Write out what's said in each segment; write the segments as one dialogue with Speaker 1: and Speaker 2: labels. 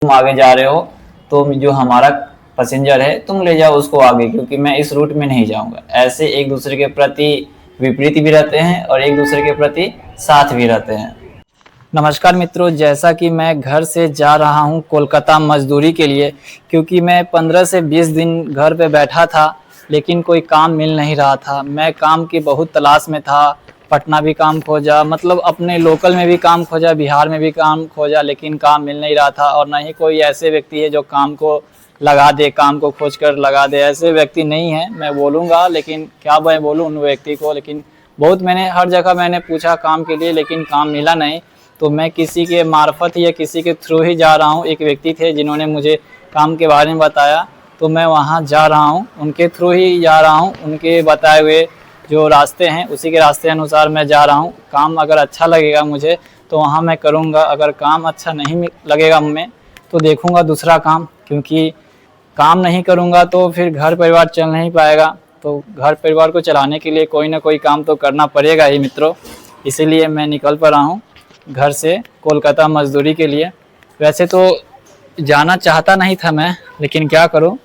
Speaker 1: तुम आगे जा रहे हो तो जो हमारा पैसेंजर है तुम ले जाओ उसको आगे, क्योंकि मैं इस रूट में नहीं जाऊंगा। ऐसे एक दूसरे के प्रति विपरीत भी रहते हैं और एक दूसरे के प्रति साथ भी रहते हैं। नमस्कार मित्रों, जैसा कि मैं घर से जा रहा हूं कोलकाता मजदूरी के लिए, क्योंकि मैं 15 से 20 दिन घर पे बैठा था लेकिन कोई काम मिल नहीं रहा था। मैं काम की बहुत तलाश में था। पटना भी काम खोजा, मतलब अपने लोकल में भी काम खोजा, बिहार में भी काम खोजा, लेकिन काम मिल नहीं रहा था। और ना ही कोई ऐसे व्यक्ति है जो काम को लगा दे, काम को खोज कर लगा दे, ऐसे व्यक्ति नहीं है। मैं बोलूँगा, लेकिन क्या मैं बोलूँ उन व्यक्ति को, लेकिन बहुत मैंने हर जगह मैंने पूछा काम के लिए, लेकिन काम मिला नहीं। तो मैं किसी के मार्फत या किसी के थ्रू ही जा रहा हूँ। एक व्यक्ति थे जिन्होंने मुझे काम के बारे में बताया, तो मैं वहाँ जा रहा हूँ, उनके थ्रू ही जा रहा हूँ। उनके बताए हुए जो रास्ते हैं उसी के रास्ते अनुसार मैं जा रहा हूँ। काम अगर अच्छा लगेगा मुझे तो वहाँ मैं करूँगा, अगर काम अच्छा नहीं लगेगा हमें तो देखूँगा दूसरा काम, क्योंकि काम नहीं करूँगा तो फिर घर परिवार चल नहीं पाएगा। तो घर परिवार को चलाने के लिए कोई ना कोई काम तो करना पड़ेगा ही मित्रों। इसीलिए मैं निकल पड़ा हूँ घर से कोलकाता मजदूरी के लिए। वैसे तो जाना चाहता नहीं था मैं, लेकिन क्या करूं,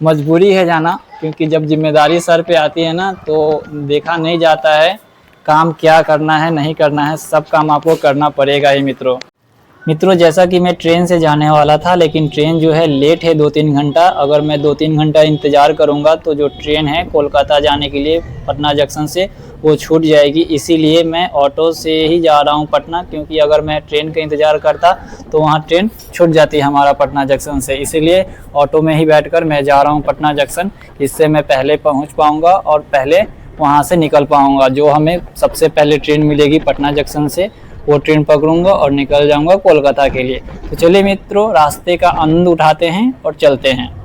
Speaker 1: मजबूरी है जाना, क्योंकि जब जिम्मेदारी सर पे आती है ना तो देखा नहीं जाता है काम क्या करना है नहीं करना है, सब काम आपको करना पड़ेगा ही मित्रों जैसा कि मैं ट्रेन से जाने वाला था, लेकिन ट्रेन जो है लेट है 2-3 घंटा। अगर मैं 2-3 घंटा इंतज़ार करूंगा तो जो ट्रेन है कोलकाता जाने के लिए पटना जंक्शन से वो छूट जाएगी। इसीलिए मैं ऑटो से ही जा रहा हूं पटना, क्योंकि अगर मैं ट्रेन का इंतज़ार करता तो वहां ट्रेन छूट जाती है हमारा पटना जंक्शन से। इसीलिए ऑटो में ही बैठकर मैं जा रहा हूँ पटना जंक्शन। इससे मैं पहले पहुँच पाऊँगा और पहले वहाँ से निकल पाऊँगा। जो हमें सबसे पहले ट्रेन मिलेगी पटना जंक्शन से वो ट्रेन पकड़ूंगा और निकल जाऊंगा कोलकाता के लिए। तो चलिए मित्रों, रास्ते का आनंद उठाते हैं और चलते हैं।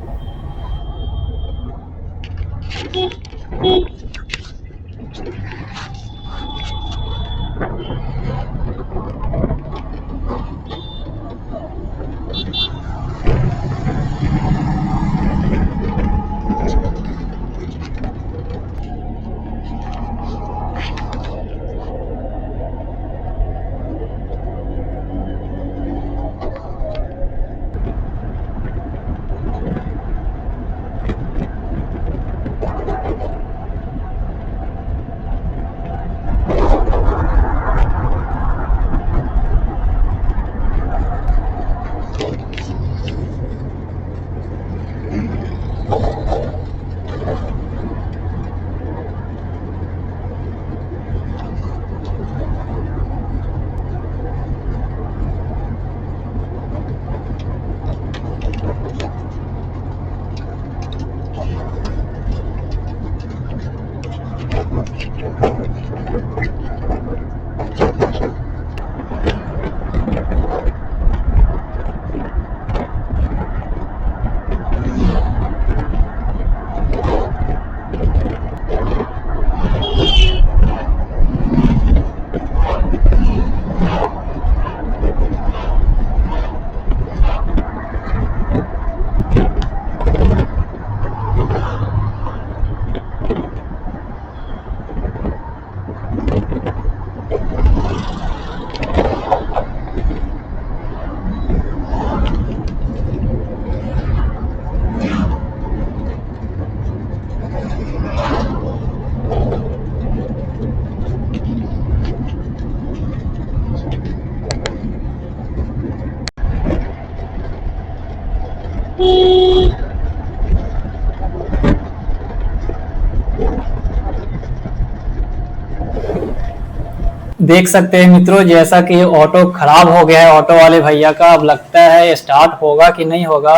Speaker 1: देख सकते हैं मित्रों, जैसा कि ऑटो खराब हो गया है ऑटो वाले भैया का। अब लगता है स्टार्ट होगा कि नहीं होगा।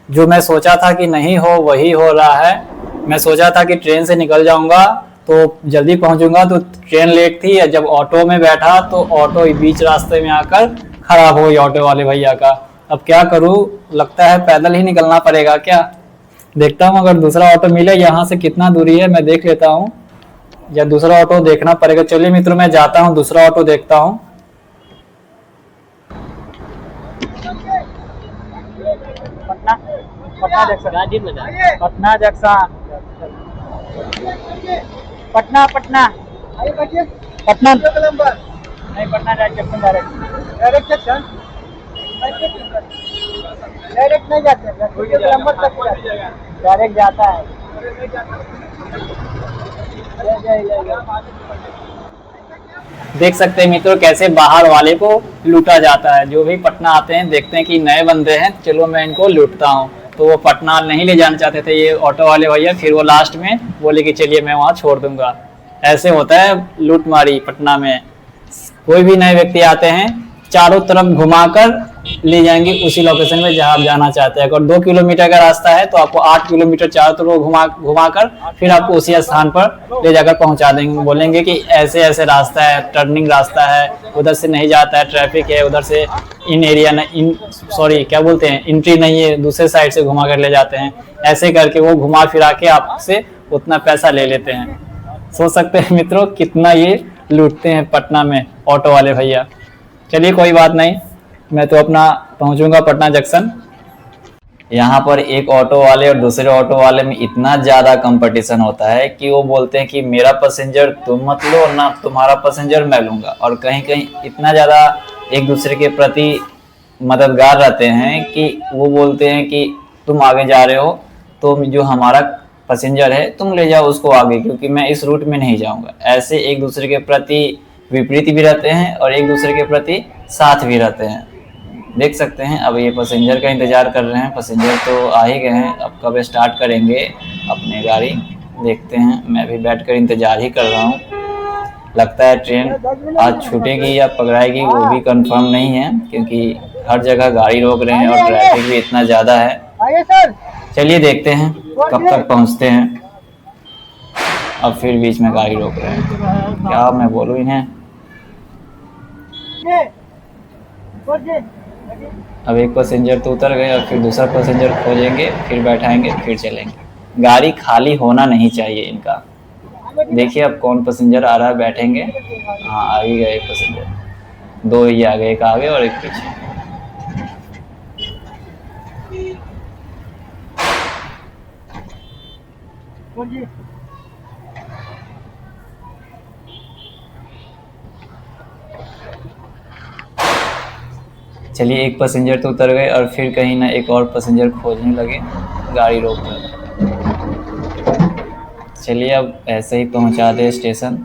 Speaker 1: जो मैं सोचा था कि नहीं हो वही हो रहा है। मैं सोचा था कि ट्रेन से निकल जाऊंगा तो जल्दी पहुंचूंगा, तो ट्रेन लेट थी। जब ऑटो में बैठा तो ऑटो बीच रास्ते में आकर खराब हो गई ऑटो वाले भैया का। अब क्या करूं, लगता है पैदल ही निकलना पड़ेगा क्या। देखता हूं अगर दूसरा ऑटो मिले। यहाँ से कितना दूरी है मैं देख लेता हूँ, या दूसरा ऑटो देखना पड़ेगा। चलिए मित्रों, मैं जाता हूँ दूसरा ऑटो देखता हूँ। पटना जंक्शन, पटना जंक्शन, पटना पटना पटना नहीं, Patna junction direct junction.
Speaker 2: Direct नहीं जाते हैं, नंबर तक डायरेक्ट जाता है।
Speaker 1: देख सकते हैं मित्रों कैसे बाहर वाले को लूटा जाता है। जो भी पटना आते हैं देखते हैं कि नए बंदे हैं, चलो मैं इनको लूटता हूँ, तो वो पटना नहीं ले जाना चाहते थे ये ऑटो वाले भैया, फिर वो लास्ट में बोले कि चलिए मैं वहाँ छोड़ दूंगा। ऐसे होता है लूटमारी पटना में। कोई भी नए व्यक्ति आते हैं चारों तरफ घुमाकर ले जाएंगे उसी लोकेशन में जहां आप जाना चाहते हैं। अगर 2 किलोमीटर का रास्ता है तो आपको 8 किलोमीटर चारों तरफ घुमाकर फिर आपको उसी स्थान पर ले जाकर पहुंचा देंगे। बोलेंगे कि ऐसे ऐसे रास्ता है, टर्निंग रास्ता है, उधर से नहीं जाता है, ट्रैफिक है, उधर से इन एरिया क्या बोलते हैं, एंट्री नहीं है, दूसरे साइड से घुमा कर ले जाते हैं। ऐसे करके वो घुमा फिरा के आपसे उतना पैसा ले लेते हैं। सोच सकते हैं मित्रों कितना ये लूटते हैं पटना में ऑटो वाले भैया। चलिए कोई बात नहीं, मैं तो अपना पहुंचूंगा पटना जंक्शन। यहाँ पर एक ऑटो वाले और दूसरे ऑटो वाले में इतना ज़्यादा कंपटीशन होता है कि वो बोलते हैं कि मेरा पैसेंजर तुम मत लो, ना तुम्हारा पैसेंजर मैं लूँगा। और कहीं कहीं इतना ज़्यादा एक दूसरे के प्रति मददगार रहते हैं कि वो बोलते हैं कि तुम आगे जा रहे हो तो जो हमारा पैसेंजर है तुम ले जाओ उसको आगे, क्योंकि मैं इस रूट में नहीं जाऊँगा। ऐसे एक दूसरे के प्रति विपरीत भी रहते हैं और एक दूसरे के प्रति साथ भी रहते हैं। देख सकते हैं अब ये पैसेंजर का इंतज़ार कर रहे हैं। पैसेंजर तो आ ही गए हैं, अब कब स्टार्ट करेंगे अपने गाड़ी देखते हैं। मैं भी बैठकर इंतज़ार ही कर रहा हूँ। लगता है ट्रेन आज छूटेगी या पकड़ाएगी वो भी कंफर्म नहीं है, क्योंकि हर जगह गाड़ी रोक रहे हैं और ट्रैफिक भी इतना ज़्यादा है। चलिए देखते हैं कब तक पहुँचते हैं। अब फिर बीच में गाड़ी रोक रहे हैं, क्या मैं बोलूँ इन्हें। अब एक पैसेंजर तो उतर गए और फिर दूसरा पैसेंजर खोजेंगे, फिर बैठाएंगे, फिर चलेंगे। गाड़ी खाली होना नहीं चाहिए इनका। देखिए अब कौन पैसेंजर आ रहा है, बैठेंगे। हाँ आ ही गए पैसेंजर, 2 ही आ गए, एक आगे और एक पीछे। चलिए एक पैसेंजर तो उतर गए और फिर कहीं ना एक और पैसेंजर खोजने लगे गाड़ी रोक कर। चलिए अब ऐसे ही पहुंचा दे स्टेशन।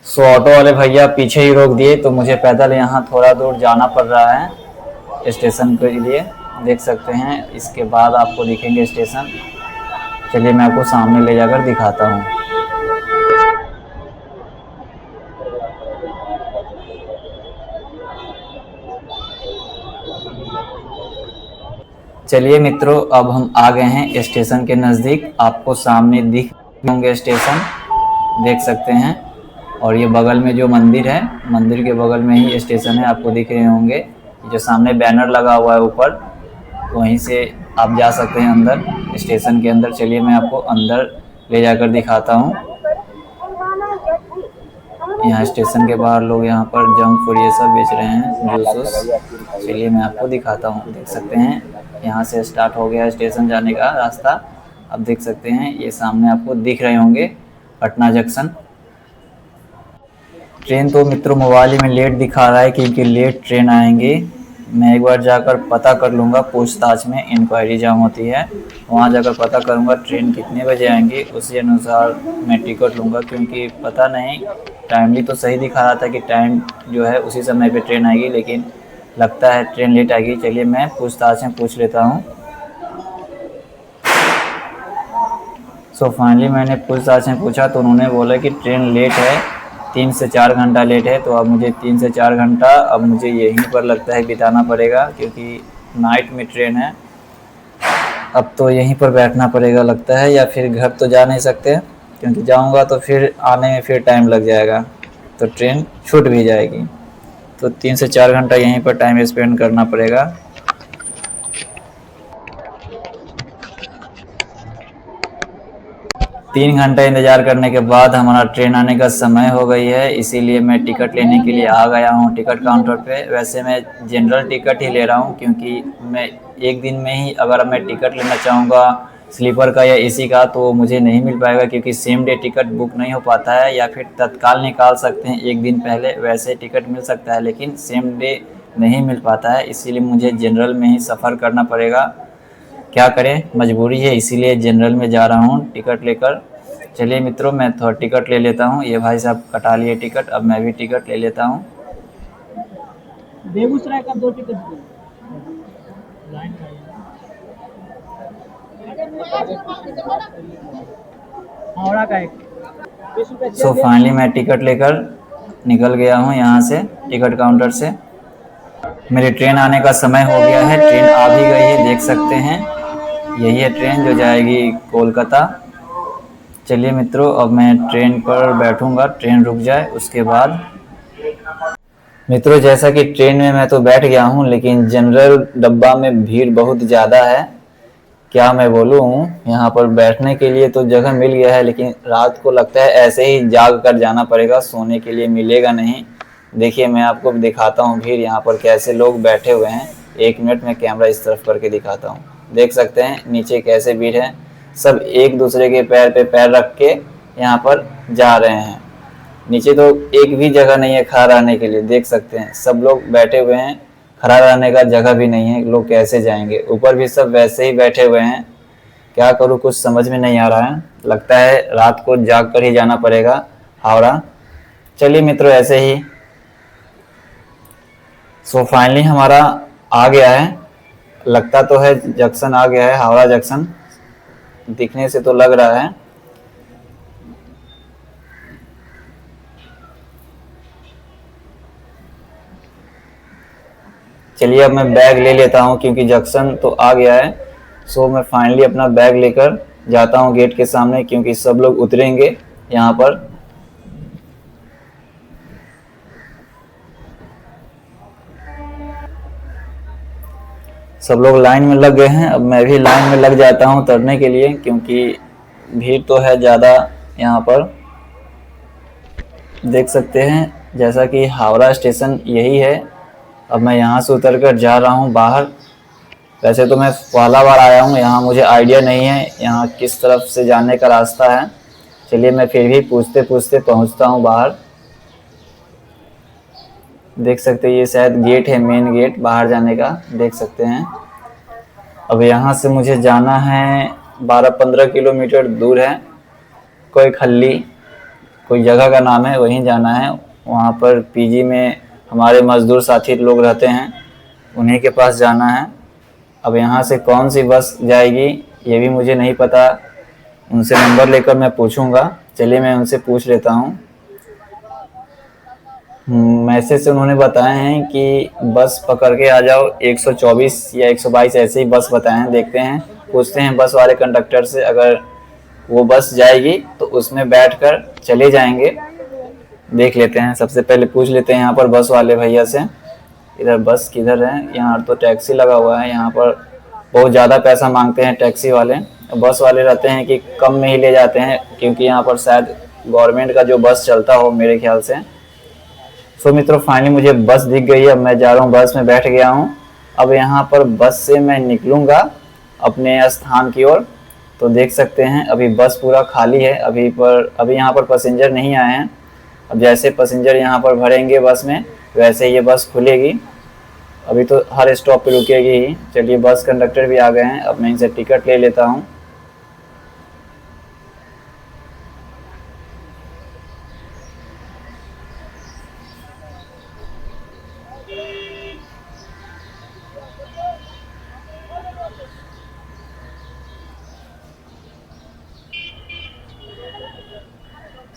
Speaker 1: सो ऑटो वाले भैया पीछे ही रोक दिए, तो मुझे पैदल यहाँ थोड़ा दूर जाना पड़ रहा है स्टेशन के लिए। देख सकते हैं इसके बाद आपको दिखेंगे स्टेशन। चलिए मैं आपको सामने ले जाकर दिखाता हूँ। चलिए मित्रों अब हम आ गए हैं स्टेशन के नज़दीक। आपको सामने दिख होंगे स्टेशन, देख सकते हैं। और ये बगल में जो मंदिर है, मंदिर के बगल में ही स्टेशन है, आपको दिख रहे होंगे। जो सामने बैनर लगा हुआ है ऊपर, वहीं से आप जा सकते हैं अंदर स्टेशन के अंदर। चलिए मैं आपको अंदर ले जाकर दिखाता हूँ। यहाँ स्टेशन के बाहर लोग यहाँ पर जंक फूड ये सब बेच रहे हैं, जूस। चलिए मैं आपको दिखाता हूँ। देख सकते हैं यहाँ से स्टार्ट हो गया स्टेशन जाने का रास्ता। अब देख सकते हैं ये सामने आपको दिख रहे होंगे पटना जंक्शन। ट्रेन तो मित्रों मोबाइल में लेट दिखा रहा है क्योंकि लेट ट्रेन आएंगे। मैं एक बार जाकर पता कर लूँगा, पूछताछ में इंक्वायरी जहाँ होती है वहाँ जाकर पता करूँगा ट्रेन कितने बजे आएंगी, उसी अनुसार मैं टिकट लूँगा। क्योंकि पता नहीं, टाइमली तो सही दिखा रहा था कि टाइम जो है उसी समय पे ट्रेन आएगी, लेकिन लगता है ट्रेन लेट आएगी। चलिए मैं पूछताछ में पूछ लेता हूँ। सो फाइनली मैंने पूछताछ में पूछा तो उन्होंने बोला कि ट्रेन लेट है, 3 से 4 घंटा लेट है। तो अब मुझे 3 से 4 घंटा अब मुझे यहीं पर लगता है बिताना पड़ेगा, क्योंकि नाइट में ट्रेन है। अब तो यहीं पर बैठना पड़ेगा लगता है, या फिर घर तो जा नहीं सकते, क्योंकि जाऊंगा तो फिर आने में फिर टाइम लग जाएगा, तो ट्रेन छूट भी जाएगी। तो 3 से 4 घंटा यहीं पर टाइम स्पेंड करना पड़ेगा। 3 घंटा इंतज़ार करने के बाद हमारा ट्रेन आने का समय हो गई है, इसीलिए मैं टिकट लेने के लिए आ गया हूँ टिकट काउंटर पे। वैसे मैं जनरल टिकट ही ले रहा हूँ, क्योंकि मैं एक दिन में ही अगर मैं टिकट लेना चाहूँगा स्लीपर का या एसी का तो मुझे नहीं मिल पाएगा, क्योंकि सेम डे टिकट बुक नहीं हो पाता है। या फिर तत्काल निकाल सकते हैं एक दिन पहले, वैसे टिकट मिल सकता है, लेकिन सेम डे नहीं मिल पाता है, इसीलिए मुझे जनरल में ही सफ़र करना पड़ेगा। क्या करें, मजबूरी है, इसीलिए जनरल में जा रहा हूँ टिकट लेकर। चलिए मित्रों, मैं थोड़ा टिकट ले लेता हूँ। ये भाई साहब कटा लिए टिकट, अब मैं भी टिकट ले लेता हूँ।
Speaker 2: बेगूसराय का 2 टिकट दो। हावड़ा का 1
Speaker 1: सो फाइनली मैं टिकट लेकर निकल गया हूँ यहाँ से, टिकट काउंटर से। मेरी ट्रेन आने का समय हो गया है, ट्रेन आ भी गई है, देख सकते हैं। यही है ट्रेन जो जाएगी कोलकाता। चलिए मित्रों, अब मैं ट्रेन पर बैठूंगा, ट्रेन रुक जाए उसके बाद। मित्रों, जैसा कि ट्रेन में मैं तो बैठ गया हूँ, लेकिन जनरल डब्बा में भीड़ बहुत ज़्यादा है। क्या मैं बोलूँ, यहाँ पर बैठने के लिए तो जगह मिल गया है, लेकिन रात को लगता है ऐसे ही जाग कर जाना पड़ेगा, सोने के लिए मिलेगा नहीं। देखिए, मैं आपको दिखाता हूँ भीड़ यहाँ पर कैसे लोग बैठे हुए हैं। 1 मिनट में कैमरा इस तरफ करके दिखाता हूँ। देख सकते हैं नीचे कैसे भीड़ है, सब एक दूसरे के पैर पे पैर रख के यहाँ पर जा रहे हैं। नीचे तो एक भी जगह नहीं है खड़ा रहने के लिए, देख सकते हैं सब लोग बैठे हुए हैं, खड़ा रहने का जगह भी नहीं है, लोग कैसे जाएंगे। ऊपर भी सब वैसे ही बैठे हुए हैं। क्या करूँ, कुछ समझ में नहीं आ रहा है। लगता है रात को जाग कर ही जाना पड़ेगा हावड़ा। चलिए मित्रों, ऐसे ही। सो फाइनली हमारा आ गया है, लगता तो है जंक्शन आ गया है, हावड़ा जंक्शन दिखने से तो लग रहा है। चलिए अब मैं बैग ले लेता हूँ, क्योंकि जंक्शन तो आ गया है। सो मैं फाइनली अपना बैग लेकर जाता हूँ गेट के सामने, क्योंकि सब लोग उतरेंगे यहाँ पर। सब लोग लाइन में लग गए हैं, अब मैं भी लाइन में लग जाता हूँ उतरने के लिए, क्योंकि भीड़ तो है ज़्यादा यहाँ पर। देख सकते हैं जैसा कि हावड़ा स्टेशन यही है। अब मैं यहाँ से उतर कर जा रहा हूँ बाहर। वैसे तो मैं पहला बार आया हूँ यहाँ, मुझे आइडिया नहीं है यहाँ किस तरफ से जाने का रास्ता है। चलिए मैं फिर भी पूछते पूछते पहुँचता हूँ बाहर। देख सकते हैं ये शायद गेट है, मेन गेट बाहर जाने का, देख सकते हैं। अब यहाँ से मुझे जाना है 12-15 किलोमीटर दूर है, कोई खल्ली कोई जगह का नाम है, वहीं जाना है। वहाँ पर पीजी में हमारे मजदूर साथी लोग रहते हैं, उन्हीं के पास जाना है। अब यहाँ से कौन सी बस जाएगी ये भी मुझे नहीं पता, उनसे नंबर लेकर मैं पूछूंगा। चलिए मैं उनसे पूछ लेता हूँ। मैसेज से उन्होंने बताए हैं कि बस पकड़ के आ जाओ, 124 या 122 ऐसे ही बस बताए हैं। देखते हैं, पूछते हैं बस वाले कंडक्टर से, अगर वो बस जाएगी तो उसमें बैठकर चले जाएंगे। देख लेते हैं, सबसे पहले पूछ लेते हैं यहाँ पर बस वाले भैया से। इधर बस किधर है, यहाँ तो टैक्सी लगा हुआ है। यहाँ पर बहुत ज़्यादा पैसा मांगते हैं टैक्सी वाले। बस वाले रहते हैं कि कम में ही ले जाते हैं, क्योंकि यहाँ पर शायद गवर्नमेंट का जो बस चलता हो मेरे ख्याल से। सो मित्रों, फाइनली मुझे बस दिख गई है, अब मैं जा रहा हूँ, बस में बैठ गया हूँ। अब यहाँ पर बस से मैं निकलूँगा अपने स्थान की ओर। तो देख सकते हैं अभी बस पूरा खाली है, अभी यहाँ पर पैसेंजर नहीं आए हैं। अब जैसे पैसेंजर यहाँ पर भरेंगे बस में, वैसे ये बस खुलेगी। अभी तो हर स्टॉप पे रुकेगी ही। चलिए बस कंडक्टर भी आ गए हैं, अब मैं इनसे टिकट ले लेता हूँ।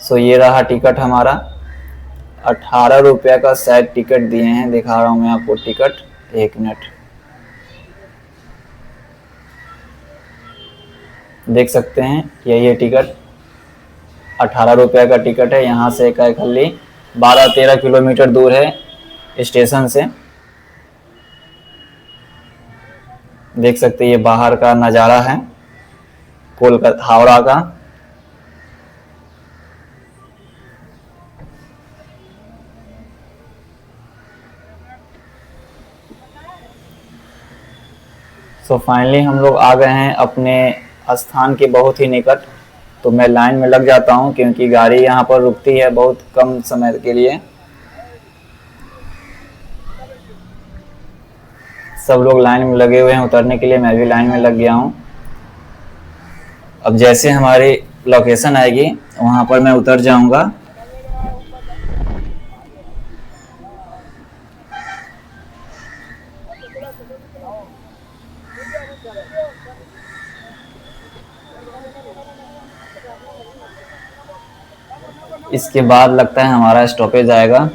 Speaker 1: सो ये रहा टिकट हमारा, 18 रुपये का शायद टिकट दिए हैं। दिखा रहा हूँ मैं आपको टिकट, 1 मिनट। देख सकते हैं यही है टिकट, 18 रुपये का टिकट है। यहाँ से खाली 12-13 किलोमीटर दूर है स्टेशन से। देख सकते हैं ये बाहर का नज़ारा है कोलकाता हावड़ा का। सो फाइनली हम लोग आ गए हैं अपने स्थान के बहुत ही निकट। तो मैं लाइन में लग जाता हूं, क्योंकि गाड़ी यहाँ पर रुकती है बहुत कम समय के लिए। सब लोग लाइन में लगे हुए हैं उतरने के लिए, मैं भी लाइन में लग गया हूँ। अब जैसे हमारी लोकेशन आएगी वहाँ पर मैं उतर जाऊँगा। इसके बाद लगता है हमारा स्टॉपेज आएगा।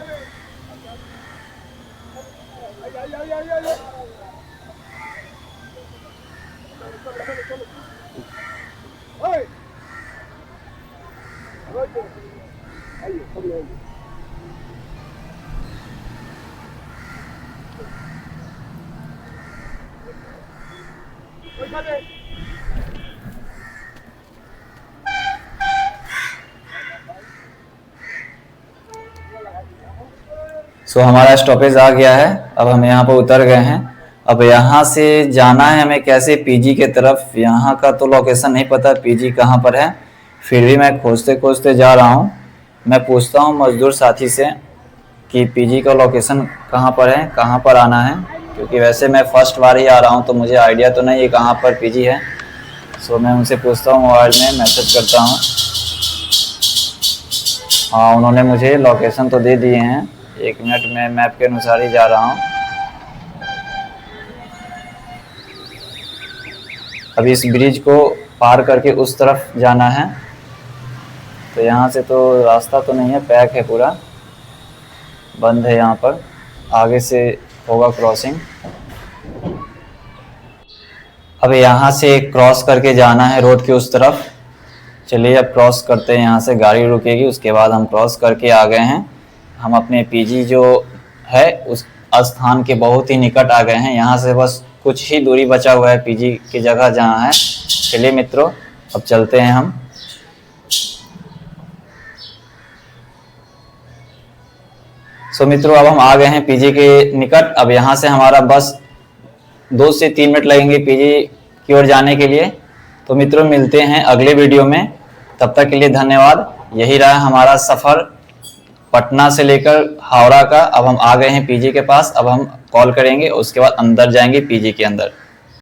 Speaker 1: हमारा स्टॉपेज आ गया है। अब हम यहाँ पर उतर गए हैं। अब यहाँ से जाना है हमें कैसे पीजी के तरफ। यहाँ का तो लोकेशन नहीं पता पीजी कहाँ पर है, फिर भी मैं खोजते खोजते जा रहा हूँ। मैं पूछता हूँ मजदूर साथी से कि पीजी का लोकेशन कहाँ पर है, कहाँ पर आना है, क्योंकि वैसे मैं फर्स्ट बार ही आ रहा हूँ तो मुझे आइडिया तो नहीं है कहाँ पर पीजी है। मैं उनसे पूछता हूँ, मोबाइल में मैसेज करता हूँ। हाँ, उन्होंने मुझे लोकेशन तो दे दिए हैं। 1 मिनट में मैप के अनुसार ही जा रहा हूँ। अब इस ब्रिज को पार करके उस तरफ जाना है। तो यहाँ से तो रास्ता तो नहीं है, पैक है, पूरा बंद है। यहाँ पर आगे से होगा क्रॉसिंग। अब यहाँ से क्रॉस करके जाना है रोड के उस तरफ। चलिए अब क्रॉस करते हैं, यहाँ से गाड़ी रुकेगी, उसके बाद हम क्रॉस करके आ गए हैं। हम अपने पीजी जो है उस स्थान के बहुत ही निकट आ गए हैं। यहाँ से बस कुछ ही दूरी बचा हुआ है पीजी की जगह जहाँ है। चलिए मित्रों अब चलते हैं हम। मित्रों अब हम आ गए हैं पीजी के निकट। अब यहाँ से हमारा बस 2 से 3 मिनट लगेंगे पीजी की ओर जाने के लिए। तो मित्रों मिलते हैं अगले वीडियो में, तब तक के लिए धन्यवाद। यही रहा हमारा सफ़र पटना से लेकर हावड़ा का। अब हम आ गए हैं पीजी के पास। अब हम कॉल करेंगे, उसके बाद अंदर जाएंगे पीजी के अंदर।